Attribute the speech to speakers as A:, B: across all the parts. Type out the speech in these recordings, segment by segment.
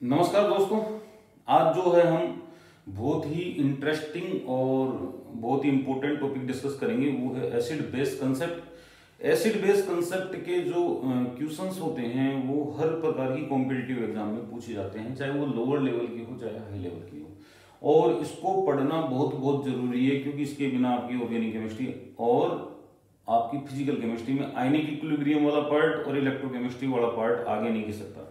A: नमस्कार दोस्तों। आज जो है हम बहुत ही इंटरेस्टिंग और बहुत ही इंपॉर्टेंट टॉपिक डिस्कस करेंगे, वो है acid base concept. Acid base concept के जो क्वेश्चंस होते हैं वो हर प्रकार की कॉम्पिटिटिव एग्जाम में पूछे जाते हैं, चाहे वो लोअर लेवल की हो चाहे हाई लेवल की हो। और इसको पढ़ना बहुत बहुत जरूरी है, क्योंकि इसके बिना आपकी ऑर्गेनिक केमिस्ट्री और आपकी फिजिकल केमिस्ट्री में आयनिक इक्विलिब्रियम वाला पार्ट और इलेक्ट्रोकेमिस्ट्री वाला पार्ट आगे नहीं गिर सकता।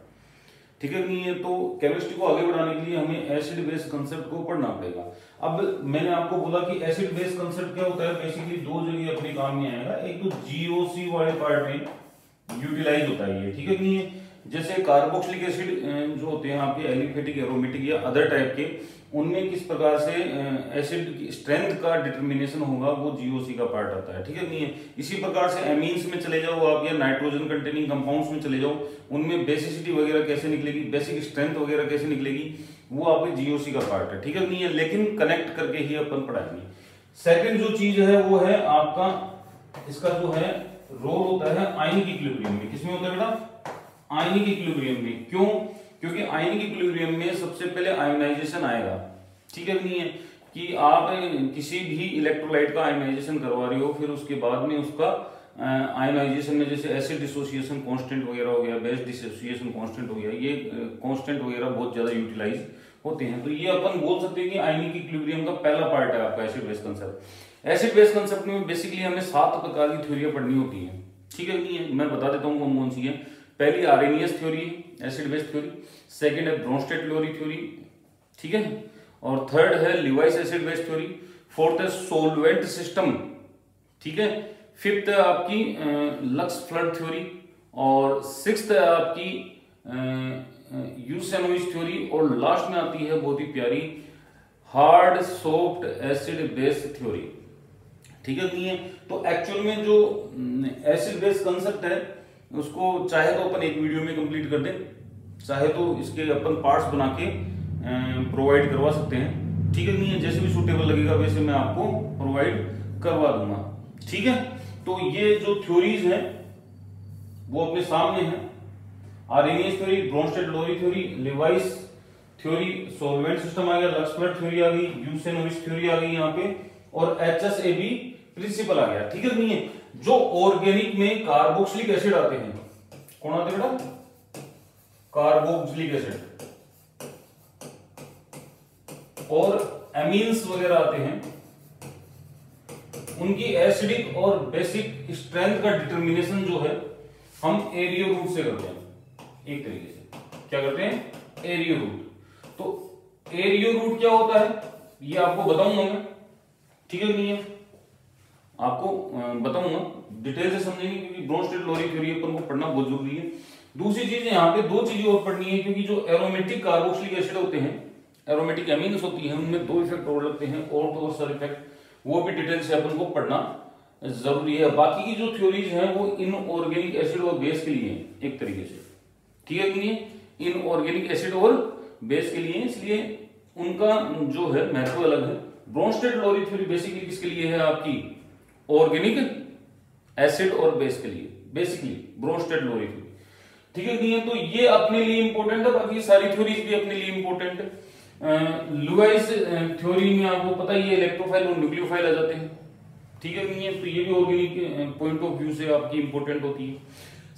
A: ठीक है नहीं है? तो केमिस्ट्री को आगे बढ़ाने के लिए हमें एसिड बेस कंसेप्ट को पढ़ना पड़ेगा। अब मैंने आपको बोला कि एसिड बेस कंसेप्ट क्या होता है। बेसिकली दो जगह अपने काम में आएगा। एक तो जीओसी वाले पार्ट में यूटिलाइज होता है ये, ठीक है नहीं है? जैसे कार्बोक्सिलिक एसिड जो होते हैं आपके एलिफेटिक एरोमेटिक या अदर टाइप के, उनमें किस प्रकार से एसिड की स्ट्रेंथ का डिटर्मिनेशन होगा, वो जीओसी का पार्ट आता है, ठीक है नहीं है? इसी प्रकार से एमीन्स में चले जाओ आप या नाइट्रोजन कंटेनिंग कंपाउंड्स में चले जाओ, उनमें बेसिसिटी वगैरह कैसे निकलेगी, बेसिक स्ट्रेंथ वगैरह कैसे निकलेगी, वो आपके जीओसी का पार्ट है, ठीक है नहीं है? लेकिन कनेक्ट करके ही अपन पढ़ाएंगे। सेकंड जो चीज है वो है आपका, इसका जो है रोल होता है आयनिक इक्विलिब्रियम में। किसमें होता है बेटा? आयनिक इक्विलिब्रियम में। क्यों? क्योंकि आयनिक इक्विलिब्रियम में सबसे पहले आयोनाइजेशन आएगा, ठीक है नहीं है? कि आप किसी भी इलेक्ट्रोलाइट का आयोनाइजेशन करवा रहे हो, फिर उसके बाद में उसका आयोनाइजेशन में जैसे एसिड डिसोसिएशन कांस्टेंट वगैरह हो गया, बेस डिसोसिएशन कांस्टेंट हो गया, ये कांस्टेंट वगैरह बहुत ज्यादा यूटिलाइज होते हैं। तो ये अपन बोल सकते हैं कि आयनिक इक्विलिब्रियम का पहला पार्ट है आपका acid base concept. Acid base concept में बेसिकली हमें 7 प्रकार की थ्योरियां पढ़नी होती है, ठीक है नहीं है? मैं बता देता हूँ कौन कौन सी है। पहली Arrhenius theory, acid base theory. Second है ब्रोंस्टेड-लोरी थ्योरी, ठीक है? और थर्ड है Lewis acid base theory. Fourth है सोलवेंट सिस्टम, ठीक है? फिफ्थ है आपकी लक्स फ्लड थ्योरी। और सिक्स्थ है आपकी यूसेनोइस थ्योरी। और लास्ट में आती है बहुत ही प्यारी hard soft acid base theory, ठीक है नहीं है? तो एक्चुअल में जो एसिड बेस कंसेप्ट है उसको चाहे तो अपन एक वीडियो में कंप्लीट कर दें, चाहे तो इसके अपन पार्ट्स बना के प्रोवाइड करवा सकते हैं, ठीक है नहीं है? जैसे भी सूटेबल लगेगा वैसे मैं आपको प्रोवाइड करवा दूंगा, ठीक है? तो ये जो थ्योरीज हैं वो अपने सामने हैं। Arrhenius theory, Bronsted Lowry theory, Lewis theory, solvent system आ गया, लक्स फ्लड थ्योरी आ गई, यूसेनोइस थ्योरी आ गई यहाँ पे, और HSAB प्रिंसिपल आ गया, ठीक है नहीं है? जो ऑर्गेनिक में कार्बोक्सिलिक एसिड आते हैं, कौन आते हैं बेटा? Carboxylic acid. और एमीन्स वगैरह आते हैं, उनकी एसिडिक और बेसिक स्ट्रेंथ का डिटर्मिनेशन जो है हम एरियो रूट से करते हैं। एक तरीके से क्या करते हैं? एरियो रूट। तो एरियो रूट क्या होता है ये आपको बताऊंगा मैं, ठीक है नहीं है? आपको बताऊंगा, डिटेल से समझेंगे, क्योंकि ब्रोंस्टेड-लोरी थ्योरी अपन को पढ़ना बहुत जरूरी है। दूसरी चीज यहाँ पे दो चीजें और पढ़नी है, क्योंकि जो एरोमेटिक कार्बोक्सिलिक एसिड होते हैं, एरोमेटिक एमीन्स होती हैं, उनमें 2 इफेक्ट और लगते हैं, और तो और सारे इफेक्ट, वो भी डिटेल से अपन को पढ़ना जरूरी है। बाकी की जो थ्योरीज हैं वो इनऑर्गेनिक एसिड और बेस के लिए एक तरीके से, ठीक है कि नहीं? इनऑर्गेनिक एसिड और बेस के लिए, इसलिए उनका जो है महत्व अलग है। ब्रोंस्टेड-लोरी थ्योरी बेसिकली किसके लिए है? आपकी ऑर्गेनिक एसिड और बेस के लिए, बेसिकली ब्रोंस्टेड-लोरी थ्योरी, ठीक है नहीं है? तो ये अपने लिए इंपॉर्टेंट है, बाकी सारी थ्योरीज भी अपने लिए इंपॉर्टेंट है। लुईस थ्योरी में आपको पता ही है इलेक्ट्रोफाइल और न्यूक्लियोफाइल आ जाते हैं, ठीक है नहीं है? तो ये भी ऑर्गेनिक पॉइंट ऑफ व्यू से आपकी इंपॉर्टेंट होती है।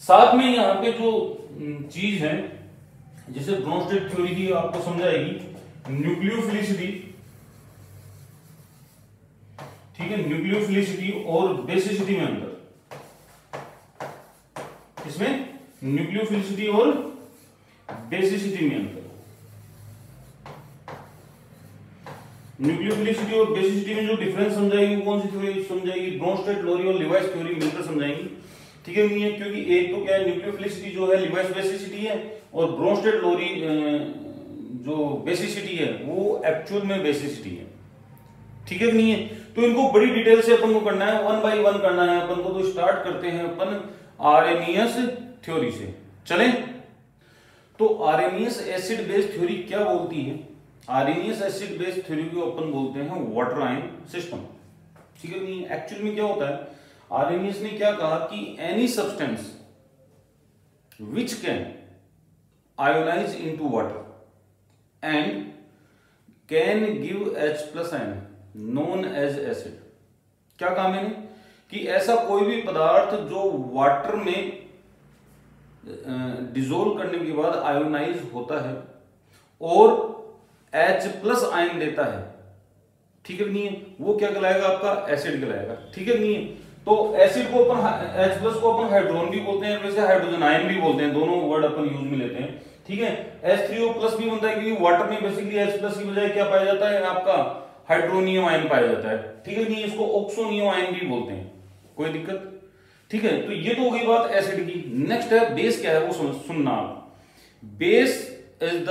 A: साथ में यहाँ पे जो चीज है, जैसे ब्रोंस्टेड थ्योरी की आपको समझाएगी न्यूक्लियोफिलिसिटी, ठीक है? न्यूक्लियोफिलिसिटी और बेसिसिटी में अंतर। इसमें न्यूक्लियोफिलिसिटी और बेसिसिटी में अंतर। न्यूक्लियोफिलिसिटी और बेसिसिटी में जो डिफरेंस समझाएगी वो कौन सी थ्योरी समझाएगी? ब्रोंस्टेड-लोरी और लिवाइस थ्योरी मिलकर समझाएंगी, ठीक है नहीं है? क्योंकि एक तो क्या है, न्यूक्लियोफिलिसिटी जो है लिवाइस बेसिसिटी है, और ब्रोंस्टेड-लोरी जो बेसिसिटी है वो एक्चुअल में बेसिसिटी है, ठीक है नहीं है? तो इनको बड़ी डिटेल से अपन को करना है, 1 बाय 1 करना है अपन को। तो स्टार्ट करते हैं अपन आर्रेनियस थ्योरी से, चले? तो आर्रेनियस एसिड बेस थ्योरी क्या बोलती है? आर्रेनियस एसिड बेस थ्योरी को अपन बोलते हैं वाटर आयन सिस्टम, ठीक है नहीं? एक्चुअल में क्या होता है, आर्रेनियस ने क्या कहा कि any substance which can ionize into water, and can give H+ ion known as acid. क्या काम है कि ऐसा कोई भी पदार्थ जो वाटर में डिसोल्व करने के बाद आयोनाइज होता है और H+ आयन देता है, ठीक है नहीं है, वो क्या कहलाएगा आपका एसिड कहलाएगा, ठीक है नहीं है। तो एसिड को अपन H+ को अपन हाइड्रोजन भी बोलते हैं, वैसे हाइड्रोजन आयन भी बोलते हैं, दोनों वर्ड अपन यूज में लेते हैं, ठीक है। H3O+ भी बनता है क्योंकि वाटर में बेसिकली H+ की बजाय क्या पाया जाता है आपका हाइड्रोनियम आयन पाया जाता है, ठीक है नहीं, इसको ऑक्सोनियम आयन भी बोलते हैं, कोई दिक्कत, ठीक है। तो ये तो हो गई बात एसिड की। नेक्स्ट है बेस, क्या है वो सुनना आप। Base is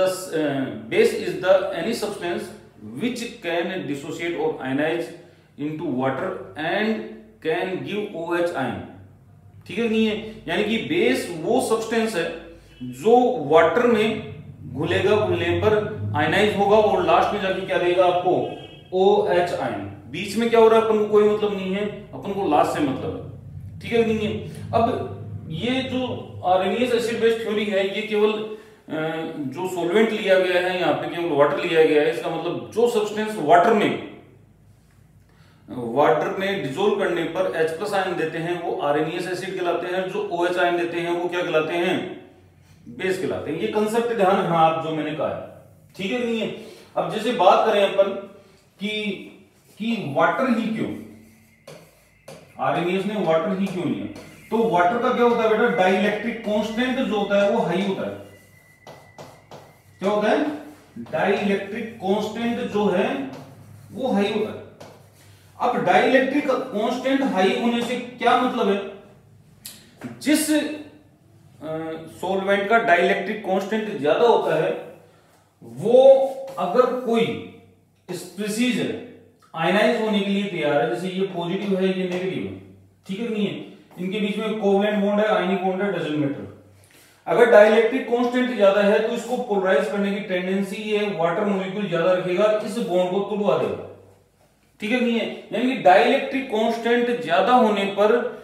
A: the any substance which can dissociate or ionize into water and can give OH ion, ठीक है नहीं है, यानी कि बेस वो सब्सटेंस है जो वाटर में घुलेगा, घुलने पर आयनाइज होगा और लास्ट में जाके क्या देगा आपको OH आयन। बीच में क्या हो रहा है अपन को कोई मतलब नहीं है, अपन को लास्ट से मतलब है, ठीक है नहीं है। अब ये जो आर्हेनियस एसिड बेस थ्योरी है ये केवल जो सोलवेंट लिया गया है, यहाँ पे केवल वाटर लिया गया है, इसका मतलब जो सब्सटेंस वाटर में डिसोल्व करने पर H+ आयन देते हैं वो आर्हेनियस एसिड कहलाते हैं, जो OH आयन देते हैं वो क्या कहलाते हैं, बेस कहलाते हैं। ये कंसेप्ट ध्यान रखना आप जो मैंने कहा है, ठीक है नहीं है। अब जैसे बात करें अपन कि वाटर ही क्यों, आर्हेनियस ने वाटर ही क्यों लिया, तो वाटर का क्या होता है बेटा, डाइइलेक्ट्रिक कांस्टेंट जो होता है वो हाई होता है। क्या होता है, डाइइलेक्ट्रिक कांस्टेंट जो है वो हाई होता है। अब डाइइलेक्ट्रिक कांस्टेंट हाई होने से क्या मतलब है, जिस सॉल्वेंट का डाइइलेक्ट्रिक कांस्टेंट ज्यादा होता है वो अगर कोई स्पीशीज आयनाइज होने के लिए तैयार है, जैसे ये पॉजिटिव है ये नेगेटिव है, ठीक है नहीं है, इनके बीच में कोवलेंट बॉन्ड है, आयनिक बॉन्ड है, डजंट मैटर। अगर डाइइलेक्ट्रिक कांस्टेंट ज्यादा है तो इसको पोलराइज करने की टेंडेंसी ये वाटर मॉलिक्यूल ज्यादा रखेगा, इस बॉन्ड को तोड़वा देगा, ठीक है नहीं है। यानी कि डाइइलेक्ट्रिक कांस्टेंट ज्यादा होने पर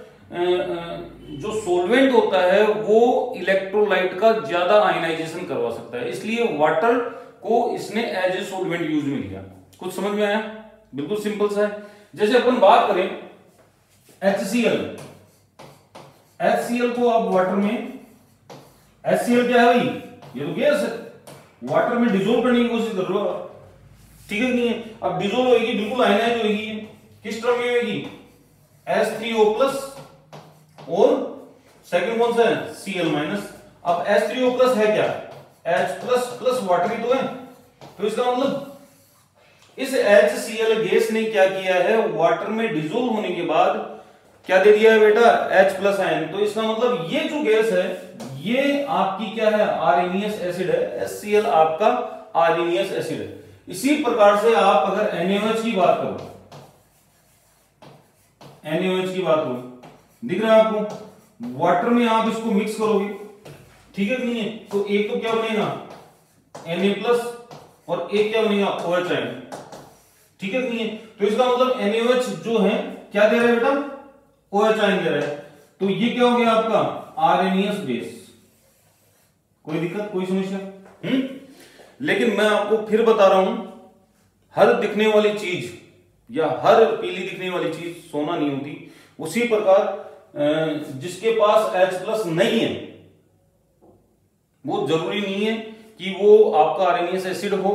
A: जो सोलवेंट होता है वो इलेक्ट्रोलाइट का ज्यादा आयनाइजेशन करवा सकता है, इसलिए वाटर को इसने एज ए सोलवेंट यूज में लिया। कुछ समझ में आया, बिल्कुल सिंपल सा है। जैसे अपन बात करें HCl को आप वाटर में, HCl क्या है भाई, ये तो गैस है, वाटर में डिसोल्व करने की कोशिश कर रहे हो, ठीक है नहीं है। अब डिसोल्व होगी, बिल्कुल आयनाइज होगी, किस टर्म में होगी, H3O+ और सेकंड कौन सा है, Cl-। अब H3O+ है क्या, H+ वाटर ही तो है, तो इसका मतलब इस HCl गैस ने क्या किया है, वाटर में डिसोल्व होने के बाद क्या दे दिया है बेटा, H+ आयन। तो इसका मतलब ये जो गैस है ये आपकी क्या है, आर्हेनियस एसिड है, HCl आपका आर्हेनियस एसिड है। इसी प्रकार से आप अगर NaOH की बात करो, NaOH की बात करो, दिख रहा है आपको, वाटर में आप इसको मिक्स करोगे, ठीक है नहीं है, तो एक तो क्या बनेगा Na+ और एक क्या बनेगा OH आयन, ठीक है नहीं है। तो इसका मतलब NaOH जो है क्या दे रहा है बेटा, OH आयन दे रहा है, तो ये क्या हो गया आपका आर्हेनियस बेस। कोई दिक्कत, कोई समस्या? लेकिन मैं आपको फिर बता रहा हूं, हर दिखने वाली चीज या हर पीली दिखने वाली चीज सोना नहीं होती। उसी प्रकार जिसके पास H+ नहीं है वो जरूरी नहीं है कि वो आपका आर्हेनियस एसिड हो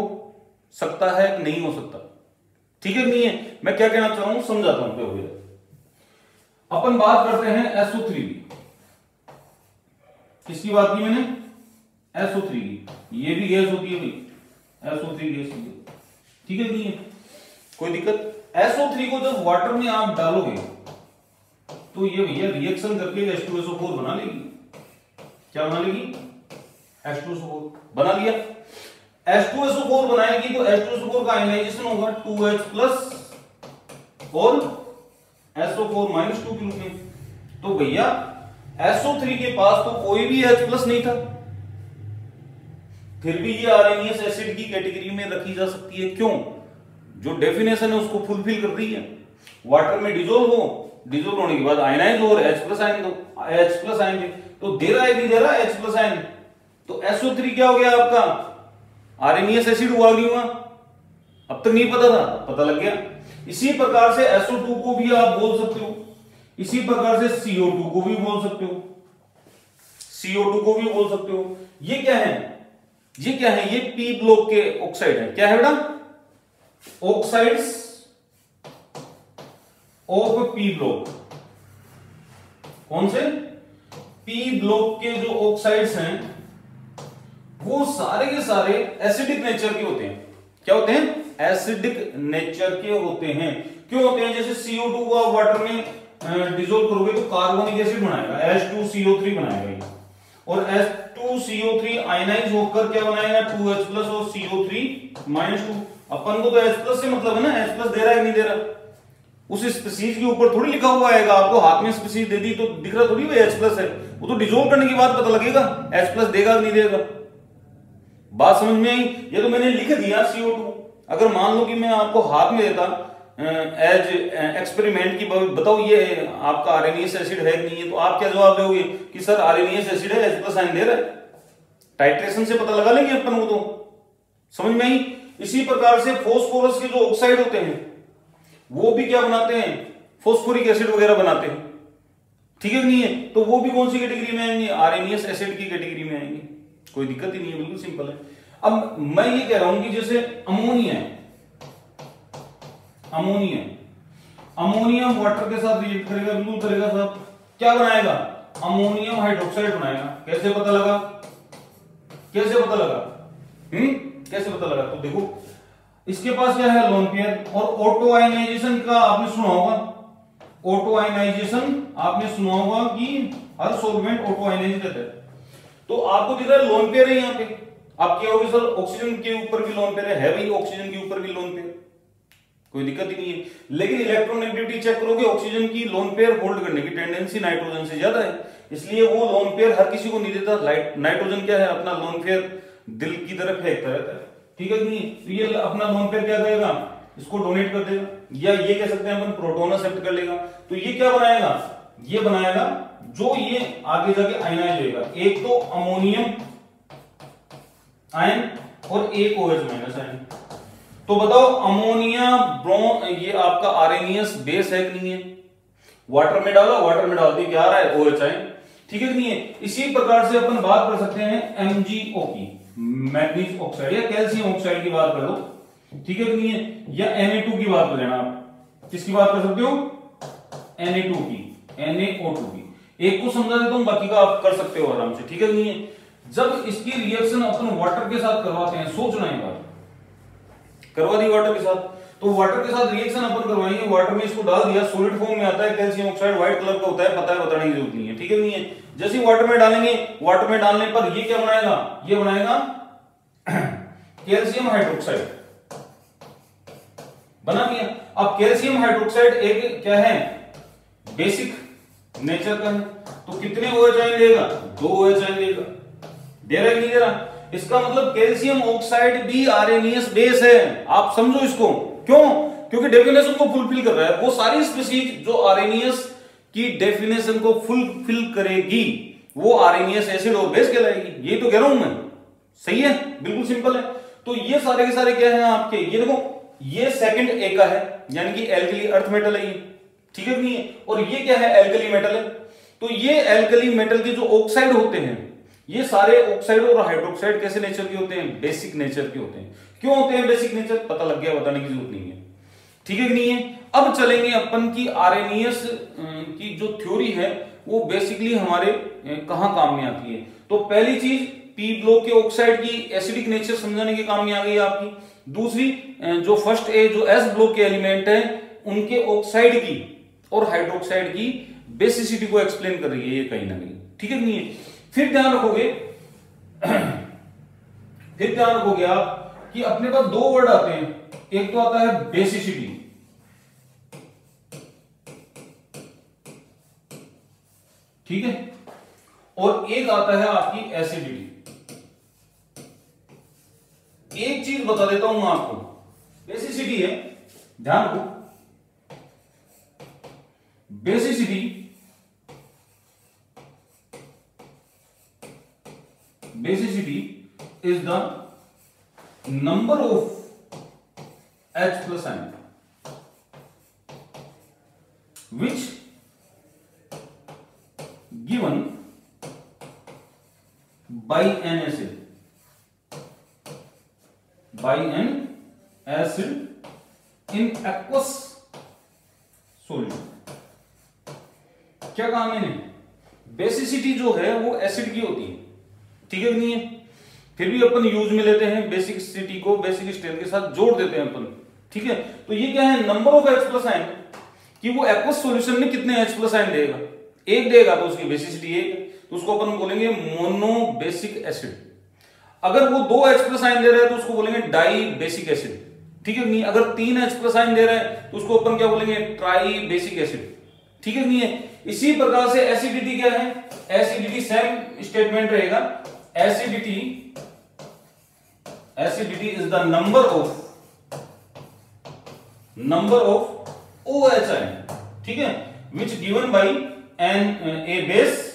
A: सकता है कि नहीं हो सकता, ठीक है नहीं है। मैं क्या कहना चाह रहा हूं समझाता हूं। क्या अपन बात करते हैं SO3 की, किसकी बात की मैंने, SO3 की। ये भी गैस होती है भाई, SO3 गैस, ठीक है नहीं है, कोई दिक्कत। SO3 को जब वाटर में आप डालोगे तो ये भैया रिएक्शन करके H2SO4 बना लेगी। क्या बना लेगी, H2SO4 बना लिया। H2SO4 बनाएगी तो H2SO4 का आयनाइजेशन होगा 2H+ और SO4- 2 के रूप में। तो भैया SO3 के पास तो कोई भी H+ नहीं था, फिर भी ये आर्हेनियस एसिड की कैटेगरी में रखी जा सकती है। क्यों, जो डेफिनेशन है उसको फुलफिल कर रही है। वाटर में डिसोल्व होने के बाद आयनाइज हो और H+ आयन दो, H+ आयन तो दे रहा है, नहीं दे रहा H+ आयन। तो SO3 क्या हो गया आपका आर्सेनियस एसिड हुआ नहीं हुआ? अब तक नहीं पता था, पता लग गया। इसी प्रकार से SO2 को भी आप बोल सकते हो, इसी प्रकार से CO2 को भी बोल सकते हो, CO2 को भी बोल सकते हो। ये क्या है, ये क्या है? ये P ब्लॉक के ऑक्साइड है। क्या है बेटा? Oxides of P block. कौन से? P ब्लॉक के जो ऑक्साइड्स हैं वो सारे के सारे एसिडिक नेचर के होते हैं। क्या होते हैं? एसिडिक नेचर के होते हैं। क्यों होते हैं? जैसे CO2 को आप वाटर में डिसॉल्व करोगे तो कार्बोनिक एसिड बनाएगा, H2CO3 बनाएगा ये, और H2CO3 आयनाइज होकर क्या बनाएगा? 2H+ और CO3-2। अपन को तो H+ से मतलब है ना, H+ दे रहा है नहीं दे रहा, उस स्पीशीज के ऊपर थोड़ी लिखा हुआ आएगा। आपको हाथ में स्पीशीज दे दी तो दिख रहा थोड़ी भाई H+ है, वो तो डिसॉल्व करने के बाद पता लगेगा H+ देगा कि नहीं देगा। बात समझ में आई? ये तो मैंने लिख दिया CO2। अगर मान लो कि मैं आपको हाथ में देता एज एक्सपेरिमेंट की, बताओ ये आपका आर्सेनियस एसिड है कि नहीं है, तो आप क्या जवाब दोगे कि सर आर्सेनियस एसिड है, H+ आयन दे रहा है। टाइट्रेशन से पता लगा लेंगे अपन वो, तो समझ में आई? इसी प्रकार से फॉस्फोरस के जो ऑक्साइड होते हैं वो भी क्या बनाते हैं? फॉस्फोरिक एसिड वगैरह बनाते हैं। ठीक है नहीं है? तो वो भी कौन सी कैटेगरी में आएंगे? आर्सेनियस एसिड की कैटेगरी में आएंगे। कोई दिक्कत ही नहीं है, बिल्कुल सिंपल है। अब मैं ये कह रहा हूं कि जैसे अमोनिया है, अमोनियम वाटर के साथ रिएक्ट करेगा, बिल्कुल करेगा साहब। क्या बनाएगा? अमोनियम हाइड्रोक्साइड बनाएगा। कैसे पता लगा? कैसे पता लगा? कैसे पता लगा? तो देखो इसके पास क्या है? Lone pair. और ऑटो आयनाइजेशन का आपने सुना होगा, ऑटो आयनाइजेशन आपने सुना होगा कि हर सॉल्वेंट ऑटो आयनाइज रहता है। तो आपको दिख रहा है लोन पेयर है यहाँ पे। आप क्या होगी सर? ऑक्सीजन के ऊपर भी लोन पेयर है भाई, ऑक्सीजन के ऊपर भी लोन पेयर, कोई दिक्कत ही नहीं है। लेकिन इलेक्ट्रोनेगेटिविटी चेक करोगे, ऑक्सीजन की लोन पेयर होल्ड करने की टेंडेंसी नाइट्रोजन से ज्यादा है, इसलिए वो लोन पेयर हर किसी को नहीं देता। नाइट्रोजन क्या है? अपना लोन पेयर दिल की तरफ फेंकता रहता है। ठीक है नहीं? तो ये अपना लोन पेयर क्या करेगा? इसको डोनेट कर देगा, या ये कह सकते हैं अपन प्रोटोन एक्सेप्ट कर लेगा। तो ये क्या बनाएगा? ये बनाएगा जो ये आगे जाके आयनाइज होगा, एक तो अमोनियम आयन और एक OH- आयन। तो बताओ अमोनिया ये आपका आर्सेनियस बेस है कि नहीं है? वाटर में डालो, वाटर में डाल दी, क्या आ रहा है? OH ion. ठीक है नहीं है? इसी प्रकार से अपन बात कर सकते हैं MgO की, मैग्नीज ऑक्साइड या कैल्शियम ऑक्साइड की बात कर लो। ठीक है नहीं है? या Na2 की बात कर लेना। आप किसकी बात कर सकते हो? Na2 की, NaO2 की। एक को समझा देता हूं, बाकी का आप कर सकते हो आराम से। ठीक है नहीं है? जब इसकी रिएक्शन अपन वाटर के साथ करवाते हैं, सोचना एक बार, करवा दी वाटर के साथ, तो वाटर के साथ रिएक्शन अपन करवाएंगे, वाटर में इसको डाल दिया, सॉलिड फॉर्म में आता है, कैल्शियम ऑक्साइड व्हाइट कलर का होता है, पता है, बताने की जरूरत नहीं है। ठीक है नहीं है? जैसे ही वाटर में डालेंगे, वाटर में डालने पर ये क्या बनाएगा? ये बनाएगा कैल्शियम हाइड्रोक्साइड, बना दिया। अब कैल्शियम हाइड्रोक्साइड एक क्या है? बेसिक नेचर का है, तो कितने OH आयन देगा? 2 OH आयन देगा। दे रहा है कि नहीं दे रहा? इसका मतलब कैल्शियम ऑक्साइड भी आर्सेनियस बेस है। आप समझो इसको। क्यों? क्योंकि डेफिनेशन को फुलफिल कर रहा है। वो सारी स्पीशीज जो आर्सेनियस की डेफिनेशन को फुलफिल करेगी वो आर्सेनियस एसिड और बेस कहलाएगी। यही तो कह रहा हूं मैं। सही है? बिल्कुल सिंपल है। तो ये सारे के सारे क्या है आपके? ये देखो, ये सेकंड ए का है, यानी कि एल्कली अर्थ मेटल है ये। ठीक है नहीं है? और ये क्या है? एल्कली मेटल है। तो ये एल्कली मेटल के जो ऑक्साइड होते हैं, ये सारे ऑक्साइड और हाइड्रोक्साइड कैसे नेचर के होते हैं? बेसिक नेचर के होते हैं। क्यों होते हैं बेसिक नेचर? पता लग गया, बताने की जरूरत नहीं है। ठीक है कि नहीं है? अब चलेंगे अपन की आर्सेनियस की जो थ्योरी है वो बेसिकली हमारे कहां काम में आती है। तो पहली चीज पी ब्लॉक के ऑक्साइड की एसिडिक नेचर समझाने के काम में आ गई आपकी। दूसरी जो फर्स्ट ए जो एस ब्लॉक के एलिमेंट है उनके ऑक्साइड की और हाइड्रोक्साइड की बेसिसिटी को एक्सप्लेन कर रही है ये कहीं ना कहीं। ठीक है नहीं है? फिर ध्यान रखोगे आप कि अपने पास दो वर्ड आते हैं। एक तो आता है बेसिसिटी, ठीक है, और एक आता है आपकी एसिडिटी। एक चीज बता देता हूं मैं आपको, बेसिसिटी है, ध्यान रखो, basicity is the number of H plus ion which given by an acid in aqueous solution। क्या कहा मैंने, बेसिसिटी जो है वो एसिड की होती है, ठीक है नहीं है, फिर भी अपन यूज में लेते हैं बेसिसिटी को बेसिक स्ट्रेंथ के साथ जोड़ देते हैं अपन, ठीक है। तो ये क्या है, number of H plus ion कि वो एक्वस सॉल्यूशन में कितने H प्लस आयन देगा, एक देगा तो उसकी बेसिसिटी एक है, तो उसको अपन बोलेंगे मोनो बेसिक एसिड। अगर वो 2 H प्लस आयन दे रहा है तो उसको बोलेंगे डाई बेसिक एसिड, ठीक है नहीं। अगर 3 H प्लस आयन दे रहा है तो उसको अपन क्या बोलेंगे, ट्राई बेसिक एसिड, ठीक है नहीं है। इसी प्रकार से एसिडिटी क्या है, एसिडिटी सेम स्टेटमेंट रहेगा, acidity is the number of OH ion, ठीक है, which given by a base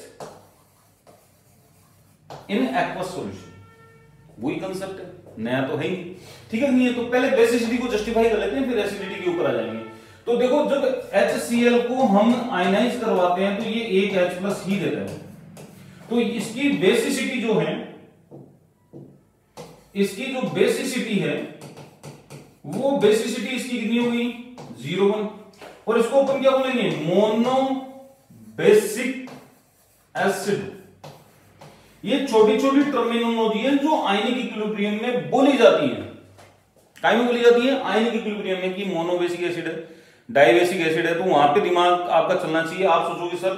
A: in aqueous solution. वही कंसेप्ट है, नया तो है ही, ठीक है नहीं है। तो पहले बेसिसिटी को जस्टिफाई कर लेते हैं, फिर एसिडिटी के ऊपर आ जाएंगे। तो देखो जब HCl को हम आयनाइज करवाते हैं तो ये एक H प्लस ही देता है, तो इसकी बेसिसिटी जो है, इसकी जो बेसिसिटी है वो बेसिसिटी इसकी कितनी होगी, 0.1, और इसको अपन क्या बोलेंगे, मोनो बेसिक एसिड। ये छोटी छोटी टर्मिनोलॉजी है जो आयनिक इक्विलिब्रियम में बोली जाती है, काय में बोली जाती है, आयनिक इक्विलिब्रियम में, कि मोनो बेसिक एसिड है, डाई बेसिक एसिड है। तो वहां पे दिमाग आपका चलना चाहिए, आप सोचोगे सर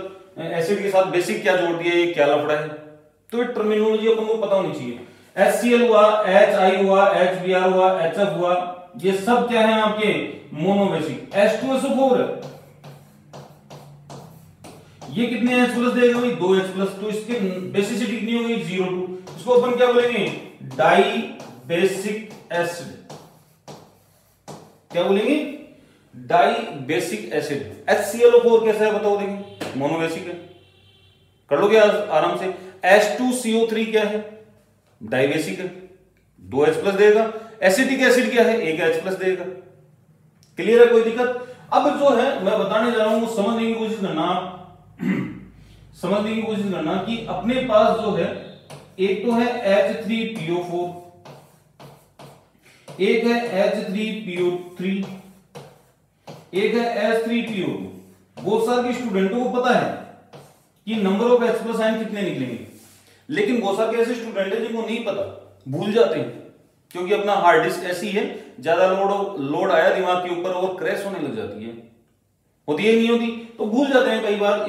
A: एसिड के साथ बेसिक क्या जोड़ दिया, ये क्या लफड़ा है, तो ये टर्मिनोलॉजी अपन को पता होनी चाहिए। HCl हुआ, HI हुआ, HBr हुआ, HF हुआ, ये सब क्या है आपके मोनो बेसिक। H2SO4 ये कितने H प्लस देगा भाई, 2 H प्लस, तो इसकी बेसिसिटी कितनी होगी, 0.2। इसको अपन क्या बोलेंगे, डाई बेसिक एसिड, क्या बोलेंगे, डाई बेसिक एसिड। HClO4 कैसा है बताओ, देखिए मोनो बेसिक है, कर लोगे आराम से। H2CO3 क्या है, डाई बेसिक है, 2 H प्लस देगा। एसिटिक एसिड क्या है, 1 H प्लस देगा। क्लियर है, कोई दिक्कत। अब जो है मैं बताने जा रहा हूं वो समझने की कोशिश करना, समझने की कोशिश करना कि अपने पास जो है एक तो है H3PO4, एक है H3PO3, एक है H3PO2। बहुत सारे स्टूडेंटों को पता है कि number of H plus ion कितने निकलेंगे, लेकिन बहुत सारे ऐसे स्टूडेंट हैं जिनको नहीं पता, भूल जाते हैं, क्योंकि अपना हार्ड डिस्क ऐसी है, ज्यादा लोड आया दिमाग के ऊपर और क्रैश होने लग जाती है, होती है नहीं होती, तो भूल जाते हैं कई बार।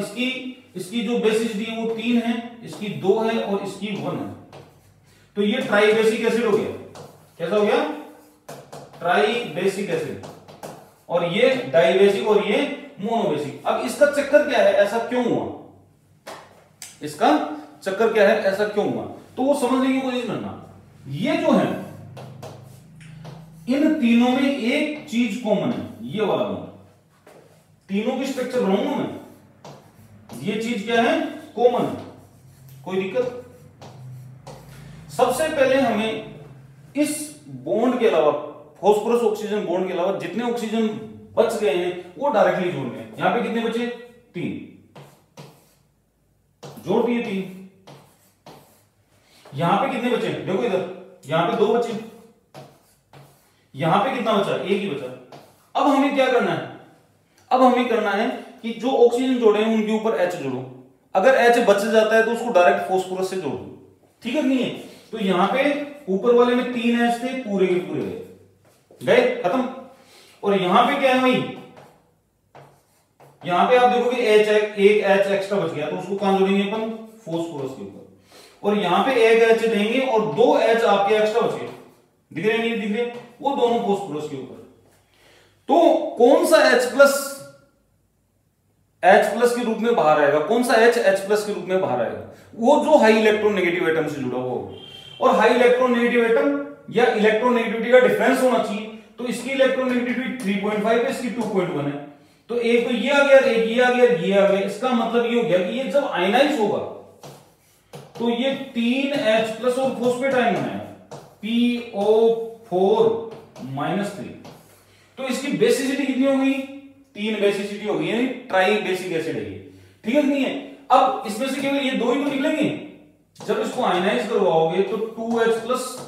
A: इसकी जो बेसिसिटी है वो 3 है, इसकी 2 है और इसकी 1 है। तो ये ट्राई बेसिक एसिड हो गया, कैसा हो गया, ट्राई बेसिक एसिड, और ये डाई बेसिक और ये मोनो बेसिक। अब इसका चक्कर क्या है, ऐसा क्यों हुआ, इसका चक्कर क्या है, ऐसा क्यों हुआ, तो वो समझने की कोशिश करना। ये जो है इन तीनों में एक चीज कॉमन है, ये वाला बॉन्ड, तीनों की स्ट्रक्चर बनाऊंगा मैं, ये चीज क्या है, कॉमन है, कोई दिक्कत। सबसे पहले हमें इस बॉन्ड के अलावा, फॉस्फोरस ऑक्सीजन बॉन्ड के अलावा जितने ऑक्सीजन बच गए हैं वो डायरेक्टली जोड़ने हैं। यहां पे कितने बचे, 3, जोड़ दिए 3। यहां पे कितने बचे, देखो इधर, यहां पे 2 बचे, यहां पे कितना बचा, 1 ही बचा। अब हमें क्या करना है, अब हमें करना है कि जो ऑक्सीजन जोड़े हैं उनके ऊपर H जोड़ो, अगर H बच जाता है तो उसको डायरेक्ट फॉस्फोरस से जोड़ दो, ठीक है नहीं है। तो यहां पे ऊपर वाले में 3 H थे, पूरे के पूरे गए, खत्म। और यहां पे क्या है भाई, यहां पे आप देखोगे एक H एक्स्ट्रा बच गया, तो उसको कहां जोड़ेंगे अपन, फॉस्फोरस के ऊपर। और यहां पे एक H देंगे और 2 H आपके एक्स्ट्रा बच गए, दिख रहे नहीं दिख रहे, वो दोनों फॉस्फोरस के ऊपर। तो कौन सा H प्लस के रूप में बाहर आएगा, कौन सा H प्लस के रूप में बाहर आएगा, वो जो हाई इलेक्ट्रोनेगेटिव एटम से जुड़ा हुआ होगा। और हाई इलेक्ट्रोनेगेटिव एटम या इलेक्ट्रोनेगेटिविटी का डिफरेंस होना चाहिए, तो इसकी इलेक्ट्रोनेगेटिविटी 3.5 है, इसकी 2.1 है। तो एक तो ये आ गया, एक ये आ गया, ये आ गया। इसका मतलब ये हो गया कि ये जब आयनाइज होगा तो ये 3 H प्लस और फॉस्फेट आयन बनाएगा, PO4-3। तो इसकी बेसिसिटी कितनी हो गई? 3 बेसिसिटी हो गई, यानी ट्राई बेसिक एसिड है ये, ठीक है नहीं है? अब इसमें से केवल ये 2 ही तो निकलेंगे। जब इसको आयनाइज करवाओगे तो 2H+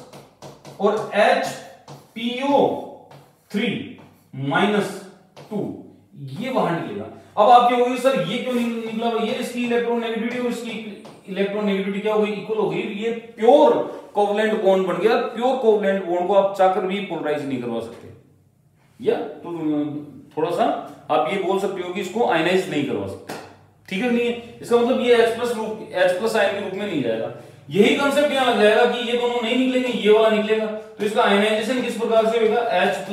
A: और HPO3-2 ये बाहर निकलेगा। अब आप क्या होगी सर ये क्यों निकला? ये इसकी इलेक्ट्रोनेगेटिविटी और इसकी इलेक्ट्रोनेगेटिविटी क्या हो गई? इक्वल हो गई। ये प्योर कोवलेंट बॉन्ड बन गया। प्योर कोवलेंट बॉन्ड को आप चाहकर भी पोलराइज नहीं करवा सकते, या तो थोड़ा सा आप ये बोल सकते हो कि इसको आयनाइज नहीं करवा सकते, ठीक है नहीं है? इसका मतलब ये H+ आयन के रूप में नहीं जाएगा। यही कंसेप्ट यहां लग जाएगा कि ये दोनों नहीं निकलेंगे, ये वाला निकलेगा। तो इसका आयनाइजेशन किस प्रकार से होगा? H+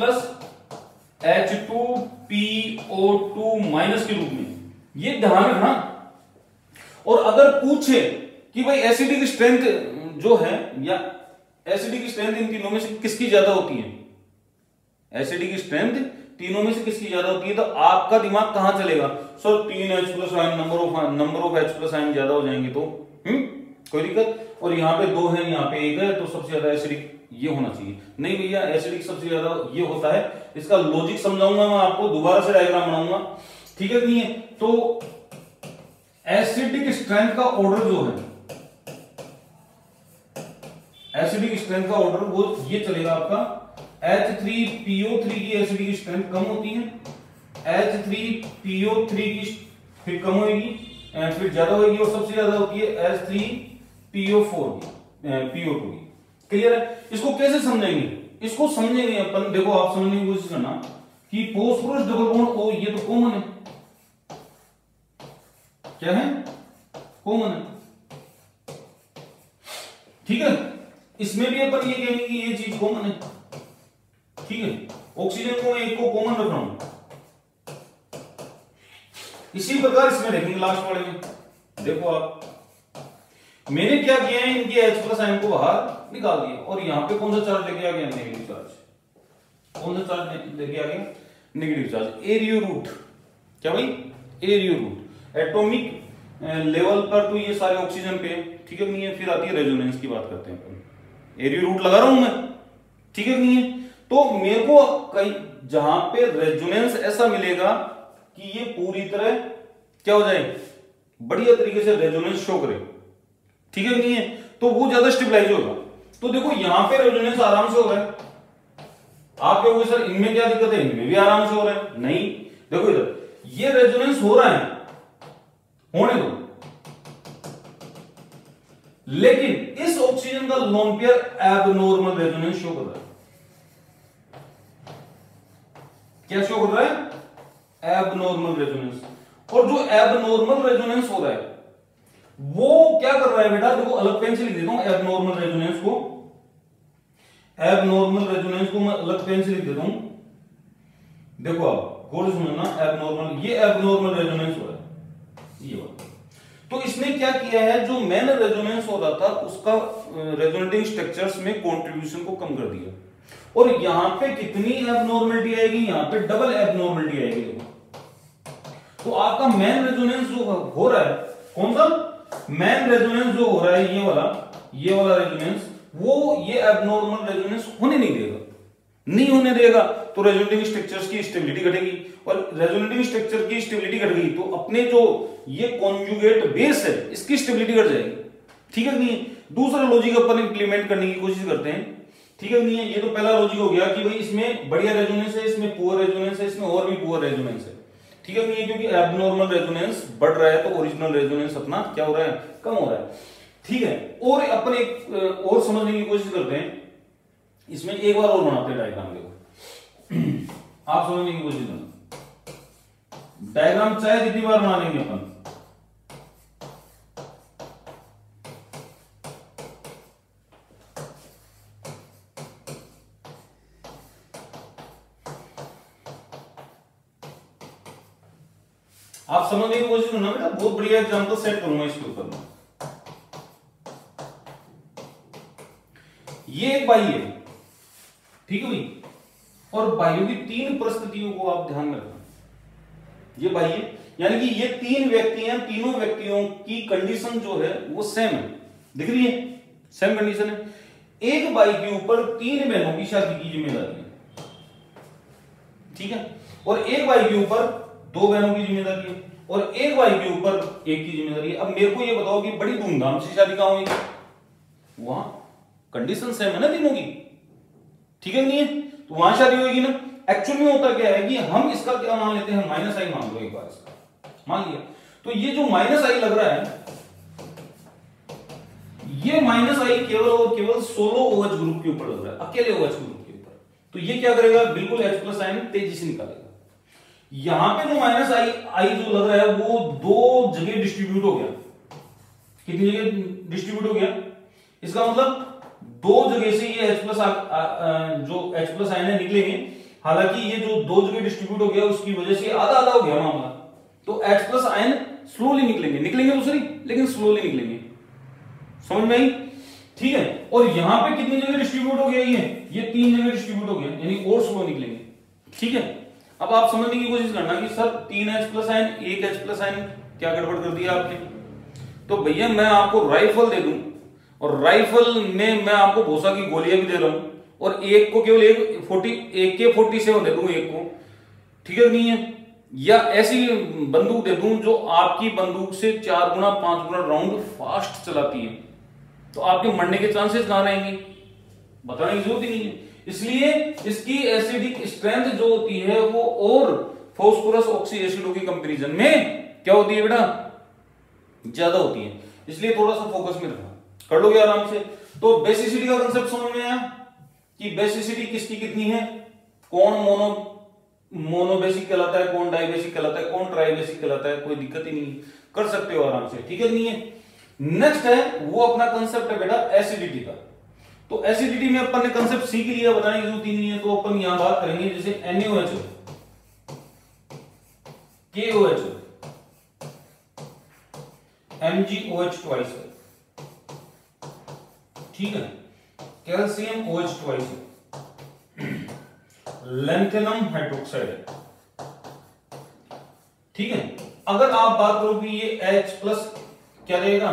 A: H2PO2- के रूप में, ये ध्यान रखना। और अगर पूछे कि भाई एसिडिक स्ट्रेंथ जो है, या एसिडिक स्ट्रेंथ इन तीनों में से किसकी ज्यादा होती है? एसिडिक स्ट्रेंथ तीनों में से किसकी ज्यादा होती है? तो आपका दिमाग कहां चलेगा? Sir 3H+ ion, number of H+ ion ज्यादा हो जाएंगे तो कोई दिक्कत। और यहाँ पे 2 है, यहाँ पे 1 है, तो सबसे ज्यादा एसिडिक ये होना चाहिए। नहीं भैया, एसिडिक सबसे ज्यादा ये होता है। इसका लॉजिक समझाऊंगा मैं आपको, दोबारा से डायग्राम बनाऊंगा, ठीक है नहीं है? तो एसिडिक स्ट्रेंथ का ऑर्डर जो है, एसिडिक स्ट्रेंथ का ऑर्डर वो ये चलेगा आपका। H3PO3 की एसिडिक स्ट्रेंथ कम होती है, H3PO3 की फिर कम होगी, फिर ज्यादा होगी, और सबसे ज्यादा होती है H3PO4 की, PO2 की। क्लियर है? इसको कैसे समझेंगे? इसको समझेंगे अपन, देखो आप समझने की कोशिश करना कि फॉस्फोरस डबल बॉन्ड O ये तो कॉमन है, क्या है? कॉमन है, ठीक है? इसमें भी अपन ये कहेंगे कि ये चीज कॉमन है, ठीक है? ऑक्सीजन को मैं एक को कॉमन रख रहा हूं। इसी प्रकार इसमें देखेंगे लास्ट वाले में। देखो आप, मैंने क्या किया है, इनके H+ आयन को बाहर निकाल दिया, और यहां पे कौन सा चार्ज लेके आ गया? Negative charge. कौन सा चार्ज लेके आ गया? Negative charge. एरियो रूट, क्या भाई? एरियो रूट। एटॉमिक लेवल पर तो ये सारे ऑक्सीजन पे, ठीक है नहीं है? फिर आती है रेजोनेंस की बात करते हैं अपन। एरियो रूट लगा रहा हूं मैं, ठीक है नहीं है? तो मेरे को कहीं जहां पे रेजोनेंस ऐसा मिलेगा कि ये पूरी तरह क्या हो जाए, बढ़िया तरीके से रेजोनेंस शो करे, ठीक है नहीं है? तो वो ज्यादा स्टेबलाइज होगा। तो देखो यहां पे रेजोनेंस आराम से हो रहा है। आप कहोगे सर इनमें क्या दिक्कत है? इनमें भी आराम से हो रहा है। नहीं, देखो इधर ये रेजोनेंस हो रहा है, होने दो, लेकिन इस ऑक्सीजन का lone pair abnormal resonance show कर रहा है। क्या शो कर रहा है? Abnormal resonance. और जो एबनॉर्मल रेजोनेंस हो रहा है वो क्या कर रहा है बेटा? देखो अलग पेन से लिख देता हूं एबनॉर्मल रेजोनेंस को। एबनॉर्मल रेजोनेंस को मैं अलग पेन से लिख देता हूं। देखो आप गौर से समझना, एबनॉर्मल, ये एबनॉर्मल रेजोनेंस हो रहा है, ये वाला। तो इसने क्या किया है, जो मेन रेजोनेंस हो रहा था उसका रेजोनेटिंग स्ट्रक्चर्स में कंट्रीब्यूशन को कम कर दिया। और यहां पे कितनी एबनॉर्मलिटी आएगी? यहां पे डबल एबनॉर्मलिटी आएगी। देखो तो आपका मेन रेजोनेंस जो हो रहा है, कौन सा मेन रेजोनेंस जो हो रहा है, ये वाला रेजोनेंस, वो ये एबनॉर्मल रेजोनेंस होने नहीं देगा, नहीं होने देगा। तो रेजोनेटिंग स्ट्रक्चर्स की स्टेबिलिटी घटेगी, और रेजोनेटिंग स्ट्रक्चर की स्टेबिलिटी घट गई तो अपने जो ये कॉन्जुगेट बेस है इसकी स्टेबिलिटी घट जाएगी, ठीक है नहीं? दूसरा लॉजिक अपन इंप्लीमेंट करने की कोशिश करते हैं, ठीक है नहीं है? ये तो पहला लॉजिक हो गया कि भाई इसमें बढ़िया रेजोनेंस है, इसमें पुअर रेजोनेंस है, इसमें और भी पुअर रेजोनेंस है, ठीक है नहीं है? क्योंकि एबनॉर्मल रेजोनेंस बढ़ रहा है तो ओरिजिनल रेजोनेंस अपना क्या हो रहा है? कम हो रहा है, ठीक है? और अपन एक और समझने की कोशिश करते हैं, इसमें एक बार और बनाते हैं डायग्राम। देखो आप समझने की कोशिश करना, डायग्राम चाहे जितनी बार बना लेंगे अपन, आप समझने की कोशिश करना बेटा। बहुत बढ़िया एग्जांपल सेट करूंगा इसके ऊपर। ये एक बाह्य है, ठीक है भाई? और बाह्यों की 3 परिस्थितियों को आप ध्यान में रखना। ये बाह्य यानी कि ये 3 व्यक्ति हैं, तीनों व्यक्तियों की कंडीशन जो है वो सेम है, दिख रही है? सेम कंडीशन है। एक भाई के ऊपर 3 बहनों की शादी की जिम्मेदारी है, ठीक है, और एक भाई के ऊपर 2 बहनों की जिम्मेदारी है, और एक भाई के ऊपर एक की जिम्मेदारी है। अब मेरे को ये बताओ कि बड़ी धूमधाम से शादी कहां होगी? वहां कंडीशन सेम है ना तीनों की, ठीक है नहीं है, तो वहां शादी होगी ना। एक्चुअल में होता क्या है कि हम इसका क्या मान लेते हैं, माइनस आई मान लो एक बार, इसका मान लिया, तो ये जो माइनस आई लग रहा है, ये माइनस आई केवल और केवल सोलो OH ग्रुप के ऊपर लग रहा है, अकेले OH ग्रुप के ऊपर। तो ये क्या करेगा, बिल्कुल H प्लस आयन तेजी से निकालेगा। यहां पे जो माइनस आई जो लग रहा है वो 2 जगह डिस्ट्रीब्यूट हो गया। कितनी जगह डिस्ट्रीब्यूट हो गया? इसका मतलब 2 जगह से ये H प्लस जो H प्लस आयन निकलेंगे। हालांकि ये जो 2 जगह डिस्ट्रीब्यूट हो गया उसकी वजह से आधा आधा हो गया मामला, तो H प्लस आयन स्लोली निकलेंगे दूसरी, लेकिन स्लोली निकलेंगे। समझ में आई? ठीक है। और यहां पे कितनी जगह डिस्ट्रीब्यूट हो गया, ये 3 जगह डिस्ट्रीब्यूट हो गया, यानी और स्लो निकलेंगे। ठीक है। अब आप समझने की कोशिश करना कि sir 3 H plus ion 1 H plus ion क्या गड़बड़ कर दिया आपने? तो भैया मैं आपको राइफल दे दूं और राइफल में मैं आपको भूसा की गोलियां भी दे रहा हूं और एक को केवल एक के 47 दे दूं एक को, ठीक है नहीं है? या ऐसी बंदूक दे दूं जो आपकी बंदूक से 4 गुना 5 गुना राउंड फास्ट चलाती है, तो आपके मरने के चांसेस कहां रहेंगे? बताने की जरूरत ही नहीं है। इसलिए इसकी एसिडिक स्ट्रेंथ जो होती है वो और फास्फोरस ऑक्सी एसिडों की कंपैरिजन में क्या होती है बेटा? ज्यादा होती है। इसलिए थोड़ा सा फोकस में रखना, कर लोगे आराम से। तो बेसिसिटी का कंसेप्ट समझ में आया कि बेसिसिटी किसकी कितनी है, कौन मोनोबेसिक कहलाता है, कौन डाइबेसिक कहलाता है, कौन ट्राइबेसिक कहलाता है, कोई दिक्कत ही नहीं है, कर सकते हो आराम से, ठीक है नहीं है? नेक्स्ट है वो अपना कंसेप्ट है बेटा एसिडिटी का। तो एसिडिटी में अपन ने कंसेप्ट सीख लिया, बताने की जरूरत ही नहीं है। तो अपन यहां बात करेंगे जैसे NaOH, KOH, MgOH ट्वाइस है, ठीक है, कैल्शियम OH ट्वाइस है, लैंथेनम हाइड्रोक्साइड है, ठीक है। अगर आप बात करो कि ये H प्लस क्या देगा,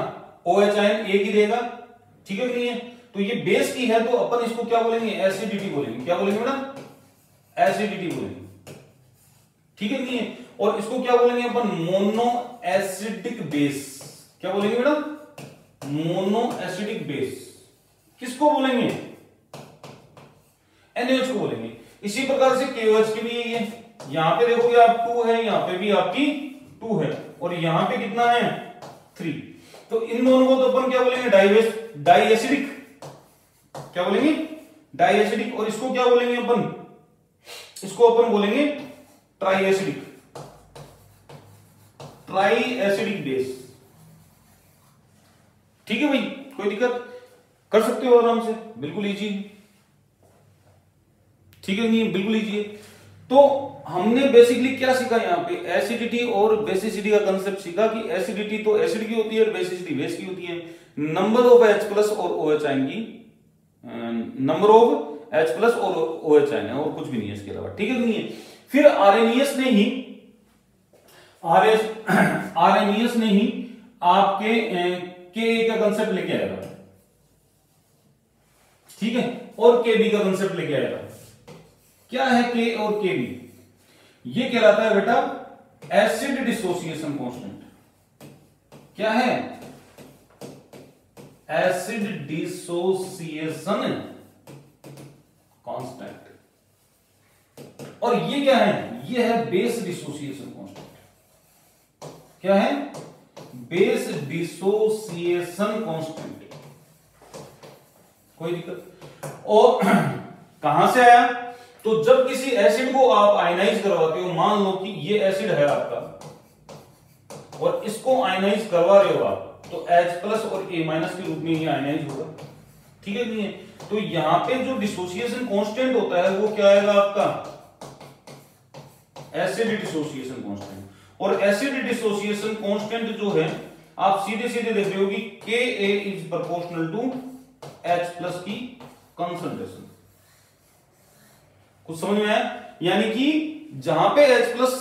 A: OH आयन एक ही देगा, ठीक है कि नहीं है? तो ये बेस की है तो अपन इसको क्या बोलेंगे, एसिडिटी बोलेंगे। क्या बोलेंगे बेटा? एसिडिटी बोलेंगे, ठीक है कि नहीं है? और इसको क्या बोलेंगे अपन? Mono acidic base. क्या बोलेंगे बेटा? Mono acidic base. किसको बोलेंगे? NaOH को बोलेंगे। इसी प्रकार से KOH की भी यही है। यहां पे देखोगे आप 2 है, यहां पे भी आपकी 2 है, और यहां पे कितना है? 3। तो इन दोनों को तो अपन क्या बोलेंगे? डाइएसिडिक। क्या बोलेंगे? डाइएसिडिक। और इसको क्या बोलेंगे अपन? इसको अपन बोलेंगे ट्राइएसिडिक, ट्राइएसिडिक बेस, ठीक है भाई? कोई दिक्कत? कर सकते हो आराम से, बिल्कुल इजी, ठीक है नहीं? बिल्कुल इजी है। तो हमने बेसिकली क्या सीखा यहाँ पे? एसिडिटी और बेसिसिटी का कंसेप्ट सीखा कि एसिडिटी तो एसिड की होती है और बेसिसिटी बेस की होती है। नंबर ऑफ H प्लस और OH आयन की, नंबर ऑफ H प्लस और OH आयन है, और कुछ भी नहीं है इसके अलावा, ठीक है नहीं है? फिर आर्हेनियस ने ही आपके Ka का कंसेप्ट लेके आया था, ठीक है, और Kb का कंसेप्ट लेके आया था। क्या है K और Kb? ये कहलाता है बेटा एसिड डिसोसिएशन कांस्टेंट। क्या है? Acid dissociation constant. और ये क्या है? ये है बेस डिसोसिएशन कांस्टेंट। क्या है? Base dissociation constant. कोई दिक्कत? और कहां से आया? तो जब किसी एसिड को आप आयनाइज करवाते हो, मान लो कि ये एसिड है आपका और इसको आयनाइज करवा रहे हो आप, तो H प्लस और A माइनस के रूप में ये आयनाइज होगा, ठीक है नहीं है? तो यहां पे जो डिसोसिएशन कांस्टेंट होता है वो क्या आएगा आपका? Acid dissociation constant. और एसिड डिसोसिएशन कांस्टेंट जो है आप सीधे सीधे देख रहे हो कि Ka is proportional to H plus की कंसंट्रेशन। कुछ समझ में आया? यानी कि जहां पे H प्लस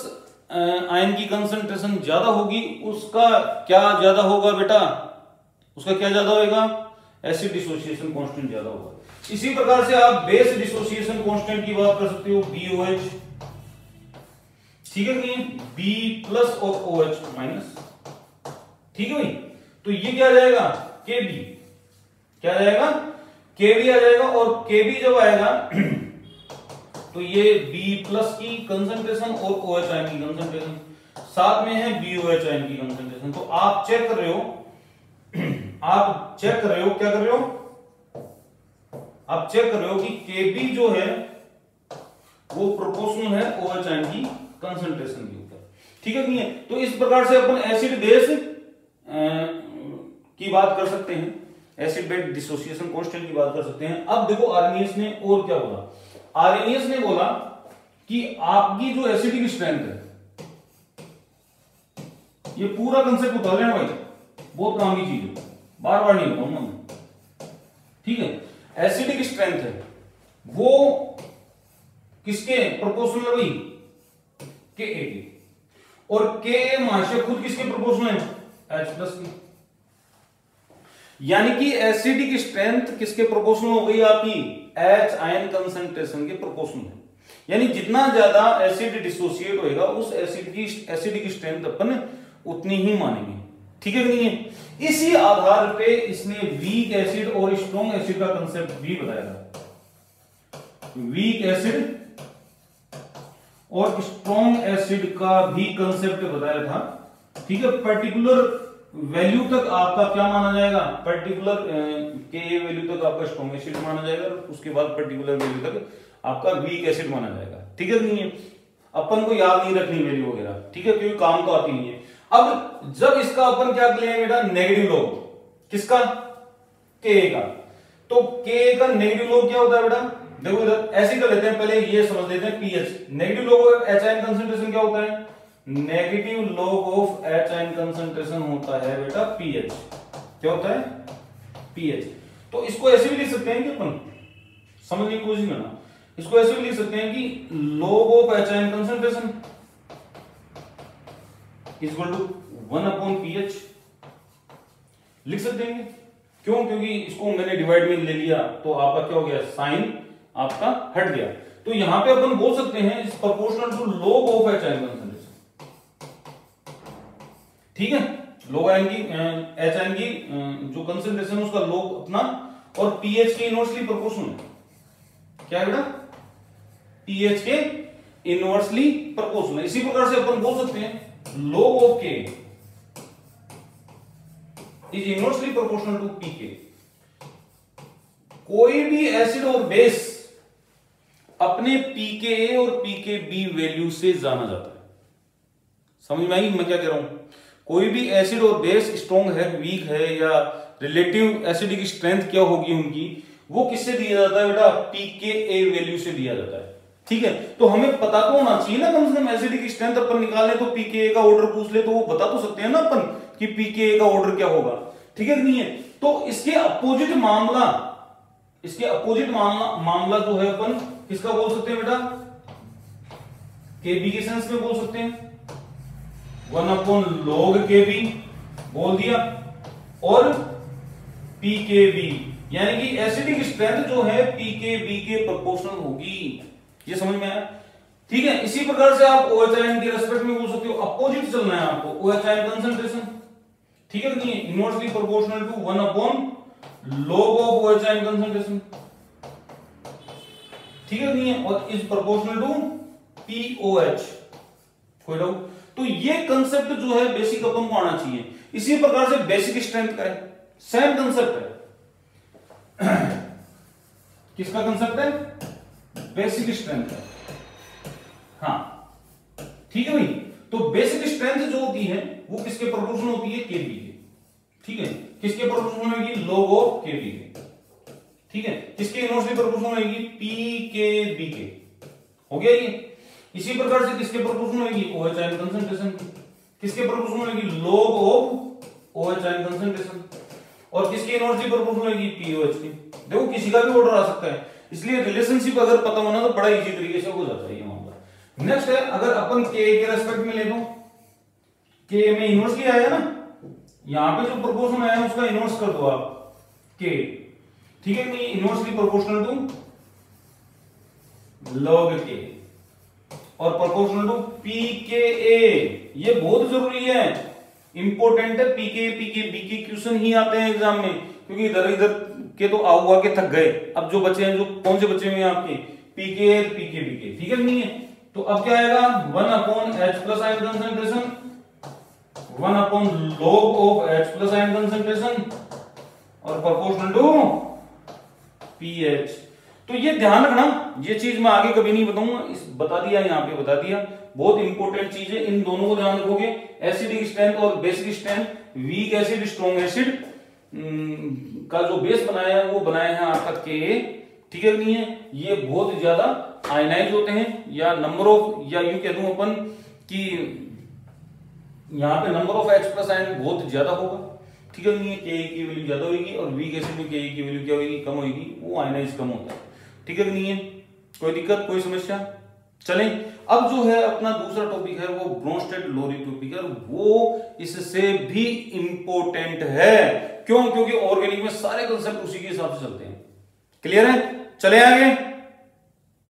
A: आयन की कंसंट्रेशन ज्यादा होगी उसका क्या ज्यादा होगा बेटा? उसका क्या ज्यादा होगा? एसिड डिसोसिएशन कांस्टेंट ज्यादा होगा। इसी प्रकार से आप बेस डिसोसिएशन कांस्टेंट की बात कर सकते हो, BOH, ठीक है नहीं, B प्लस और OH माइनस, ठीक है भाई। तो ये क्या आ जाएगा, KB, क्या आ जाएगा, KB आ जाएगा। और KB जब आएगा तो ये B प्लस की कंसंट्रेशन और OH आयन की कंसंट्रेशन, साथ में है BOH आयन की कंसंट्रेशन। तो आप चेक कर रहे हो, आप चेक कर रहे हो, क्या कर रहे हो, आप चेक कर रहे हो कि KB जो है वो प्रोपोर्शनल है OH आयन की कंसंट्रेशन के ऊपर, ठीक है नहीं है। तो इस प्रकार से अपन एसिड बेस की बात कर सकते हैं, एसिड बेस डिसोसिएशन कांस्टेंट की बात कर सकते हैं। अब देखो आर्नियस ने और क्या बोला, आर्नियस ने बोला कि आपकी जो एसिडिक स्ट्रेंथ है, ये पूरा कंसेप्ट उतार लेना भाई, बहुत काम की चीज है, बार बार नहीं बताऊंगा मैं, ठीक है। एसिडिक स्ट्रेंथ है वो किसके प्रोपोर्शनल है भाई, के और के महाशय खुद किसके प्रोपोर्शनल है, H प्लस की। यानी कि एसिडिक स्ट्रेंथ किसके प्रोपोर्शनल हो गई आपकी, H आयन कंसंट्रेशन के प्रोपोर्शनल है। यानी जितना ज्यादा एसिड डिसोसिएट होएगा उस एसिड की एसिडिक स्ट्रेंथ अपन उतनी ही मानेंगे, ठीक है कि नहीं है। इसी आधार पे इसने वीक एसिड और स्ट्रॉन्ग एसिड का कंसेप्ट भी बताया था, वीक एसिड और स्ट्रॉन्ग एसिड का भी कंसेप्ट बताया था, ठीक है। पर्टिकुलर वैल्यू तक आपका क्या माना जाएगा, पर्टिकुलर के वैल्यू तक आपका स्ट्रॉन्ग एसिड माना जाएगा, उसके बाद पर्टिकुलर वैल्यू तक आपका वीक एसिड माना जाएगा, ठीक है नहीं है। अपन को याद नहीं रखनी वैल्यू वगैरह, ठीक है, क्योंकि काम तो आती नहीं है। अब जब इसका अपन क्या लेंगे बेटा, नेगेटिव लॉग, किसका, के का। तो के का नेगेटिव लॉग क्या होता है बेटा, देखो इधर ऐसे कर लेते हैं, पहले ये समझ लेते हैं pH. Negative log of H ion concentration क्या होता है, negative log of H ion concentration होता है बेटा पीएच, क्या होता है, पीएच। तो इसको ऐसे भी लिख सकते हैं कि अपन समझने की कोशिश करना, इसको ऐसे भी लिख सकते हैं कि log of H ion concentration equal to 1/pH लिख सकते हैं। क्यों, क्योंकि इसको मैंने डिवाइड में ले लिया तो आपका क्या हो गया, साइन आपका हट गया। तो यहां पे अपन बोल सकते हैं इस proportional to log of H ion concentration, ठीक है। लॉग आयन की एच आयन की जो कंसंट्रेशन उसका लॉग अपना, और पीएच के इनवर्सली प्रोपोर्शनल है, क्या है बेटा, पीएच के इनवर्सली प्रोपोर्शनल। इसी प्रकार से अपन बोल सकते हैं log of K is inversely proportional to pK। कोई भी एसिड और बेस अपने pKa और pKb वैल्यू से जाना जाता है, समझ में आई मैं क्या कह रहा हूं। कोई भी एसिड और बेस स्ट्रॉन्ग है, वीक है, या रिलेटिव एसिडिक स्ट्रेंथ क्या होगी उनकी, वो किससे दिया जाता है बेटा, pKa वैल्यू से दिया जाता है, ठीक है। तो हमें पता तो होना चाहिए ना, कम से कम एसिडिक स्ट्रेंथ अपन निकालने तो pKa का ऑर्डर पूछ ले तो वो बता तो सकते हैं ना अपन कि pKa का ऑर्डर क्या होगा, ठीक है नहीं है। तो इसके अपोजिट मामला, इसके अपोजिट मामला जो है अपन किसका बोल सकते हैं बेटा, Kb के सेंस में बोल सकते हैं, 1/log Kb बोल दिया, और pKb यानी कि एसिडिक स्ट्रेंथ जो है pKb के प्रोपोर्शनल होगी, ये समझ में आया, ठीक है। इसी प्रकार से आप OH आयन के रेस्पेक्ट में बोल सकते हो, अपोजिट चलना है आपको, OH आयन कंसंट्रेशन, ठीक है नहीं, inversely proportional to 1/log of OH ion concentration, ठीक है नहीं है, और इज प्रोपोर्शनल टू POH, कोई डाउट। तो ये कंसेप्ट जो है बेसिक अपन को आना चाहिए। इसी प्रकार से बेसिक स्ट्रेंथ का है, सेम कंसेप्ट है किसका कंसेप्ट है, बेसिक स्ट्रेंथ है, हाँ ठीक है भाई। तो बेसिक स्ट्रेंथ जो होती है वो किसके प्रोपोर्शनल होती है, Kb के, ठीक है। किसके प्रोपोर्शनल होगी, log ऑफ Kb के, ठीक है। किसके इनवर्सली प्रोपोर्शनल होगी, pKb के, हो गया ये। इसी प्रकार से किसके प्रोपोर्शनल होगी, OH आयन कंसंट्रेशन की, किसके प्रोपोर्शनल होगी, log of OH ion concentration, और किसकी इनवर्सली प्रोपोर्शनल होगी, POH की। देखो किसी का भी ऑर्डर आ सकता है, इसलिए रिलेशनशिप अगर पता होना तो बड़ा इजी तरीके से हो जाता है ये मामला। नेक्स्ट है, अगर अपन K के रेस्पेक्ट में ले लो, K में इनवर्सली आया ना, यहां पे जो प्रोपोर्शन आया उसका इनवर्स कर दो आप K, ठीक है नहीं, inversely proportional to log k और प्रोपोर्शनल टू pKa। ये बहुत जरूरी है, इंपॉर्टेंट है। pKa pK बीके क्वेश्चन ही आते हैं एग्जाम में, क्योंकि इधर इधर के तो आऊ के थक गए। अब जो बचे हैं, जो कौन से बचे हुए हैं आपके pKa pK बीके, ठीक है नहीं है। तो अब क्या आएगा 1 upon H plus ion concentration, 1 upon log of H plus ion concentration और प्रोपोर्शनल टू pH। तो ये ध्यान रखना, ये चीज मैं आगे कभी नहीं बताऊंगा, इस बता दिया यहाँ पे, बता दिया। बहुत इंपॉर्टेंट चीज है, इन दोनों को ध्यान रखोगे। एसिडिक स्ट्रेंथ और basic strength, weak acid strong acid का जो बेस बनाया है वो बनाया है आपका Ka, ठीक है नहीं है। ये बहुत ज्यादा आयनाइज होते हैं, या नंबर ऑफ, या यूं कह दूं अपन कि यहाँ पे number of H plus ion बहुत ज्यादा होगा, ठीक है नहीं है। Ka की वैल्यू ज्यादा होगी और वीक एसिड में Ka की वैल्यू क्या होगी, कम होगी, वो आयनाइज कम होता है, ठीक है नहीं है। कोई दिक्कत, कोई समस्या? चलें, अब जो है अपना दूसरा टॉपिक है वो ब्रोंस्टेड लोरी टॉपिक है, वो इससे भी इंपॉर्टेंट है। क्यों? क्योंकि ऑर्गेनिक में सारे कंसेप्ट उसी के हिसाब से चलते हैं। क्लियर है? चले आगे।